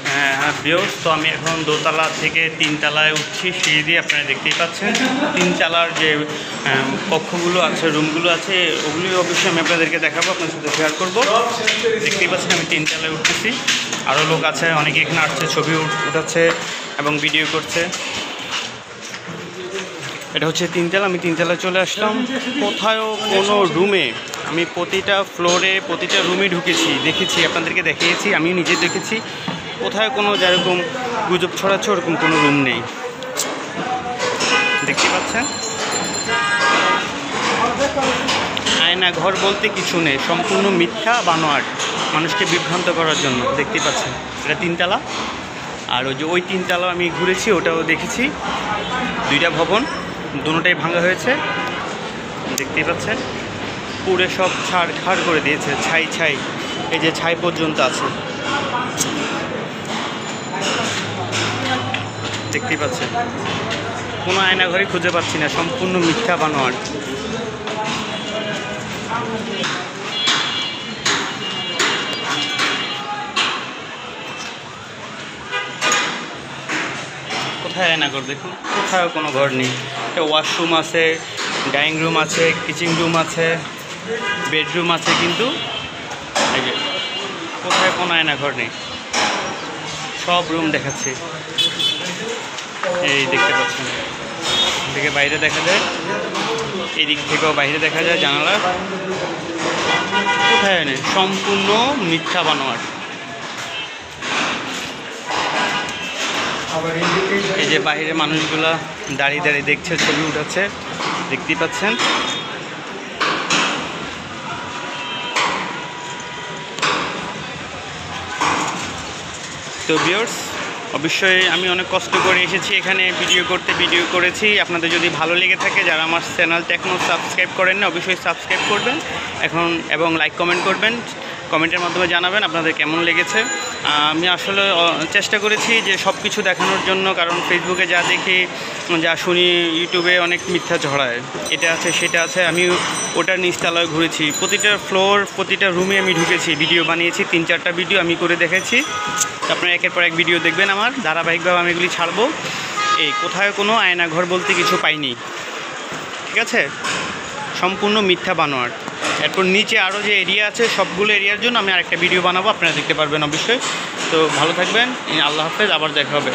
হ্যাঁ ভিউয়ার্স, তো আমি এখন দোতলা থেকে তিনতলায় উঠছি সিঁড়ি দিয়ে। আপনারা দেখতেই পাচ্ছেন তিনতলার যে কক্ষগুলো আছে, রুমগুলো আছে, ওগুলি অবশ্যই আমি আপনাদেরকে দেখাবো, আপনার সাথে শেয়ার করবো। দেখতেই পাচ্ছেন আমি তিনতলায় উঠতেছি, আরও লোক আছে, অনেকে এখানে আসছে, ছবি উঠাচ্ছে এবং ভিডিও করছে। এটা হচ্ছে তিনতলা, আমি তিনতলায় চলে আসলাম। কোথাও কোনো রুমে, আমি প্রতিটা ফ্লোরে প্রতিটা রুমে ঢুকেছি, দেখেছি, আপনাদেরকে দেখিয়েছি, আমিও নিজে দেখেছি। কোথায় কোনো যেরকম গুজব ছড়াচ্ছে ওরকম কোনো রুম নেই, দেখতে পাচ্ছেন। আয়না ঘর বলতে কিছু নেই, সম্পূর্ণ মিথ্যা বানোয়াট, মানুষকে বিভ্রান্ত করার জন্য। দেখতে পাচ্ছেন এটা তিনতলা, আর ওই তিনতলা আমি ঘুরেছি, ওটাও দেখেছি। দুইটা ভবন, দুটোটাই ভাঙা হয়েছে, দেখতেই পাচ্ছেন। পুরে সব ছাড় করে দিয়েছে, ছাই, এই যে ছাই পর্যন্ত আছে, দেখতেই পাচ্ছেন। কোনো আয়নাঘরই খুঁজে পাচ্ছি না, সম্পূর্ণ মিথ্যা বানোয়াট। কোথায় আয়নাঘর দেখুন, কোথাও কোনো ঘর নেই। একটা ওয়াশরুম আছে, ডাইনিং রুম আছে, কিচেন রুম আছে, বেডরুম আছে, কিন্তু এই যে কোথায় কোনো আয়নাঘর নেই। সব রুম দেখাচ্ছে, এই দেখতে পাচ্ছেন। এদিকে বাইরে দেখা যায়, এই দিক থেকেও বাইরে দেখা যায় জানালা। কোথায় নেই, সম্পূর্ণ মিথ্যা বানোয়াট। এই যে বাইরে মানুষগুলা দাঁড়িয়ে দেখছে, ছবি উঠাচ্ছে, দেখতেই পাচ্ছেন। তো ভিউয়ার্স, অবশ্যই আমি অনেক কষ্ট করে এসেছি এখানে ভিডিও করেছি। আপনাদের যদি ভালো লেগে থাকে, যারা আমার চ্যানেলটা এখনও সাবস্ক্রাইব করেন না, অবশ্যই সাবস্ক্রাইব করবেন এবং লাইক কমেন্ট করবেন। কমেন্টের মাধ্যমে জানাবেন আপনাদের কেমন লেগেছে। আমি আসলে চেষ্টা করেছি যে সব কিছু দেখানোর জন্য, কারণ ফেসবুকে যা দেখি, যা শুনি, ইউটিউবে অনেক মিথ্যা ছড়ায়, এটা আছে সেটা আছে। আমি ওটার নিচতলায় ঘুরেছি, প্রতিটা ফ্লোর প্রতিটা রুমে আমি ঢুকেছি, ভিডিও বানিয়েছি, 3-4টা ভিডিও আমি করে দেখেছি। আপনারা একের পর এক ভিডিও দেখবেন আমার, ধারাবাহিকভাবে আমি এগুলি ছাড়বো। এই কোথায় কোনো আয়নাঘর বলতে কিছু পাইনি, ঠিক আছে, সম্পূর্ণ মিথ্যা বানোয়াট। এরপর নিচে আরও যে এরিয়া আছে, সবগুলো এরিয়ার জন্য আমি আরেকটা ভিডিও বানাবো, আপনারা দেখতে পারবেন অবশ্যই। তো ভালো থাকবেন, আল্লাহ হাফেজ, আবার দেখা হবে।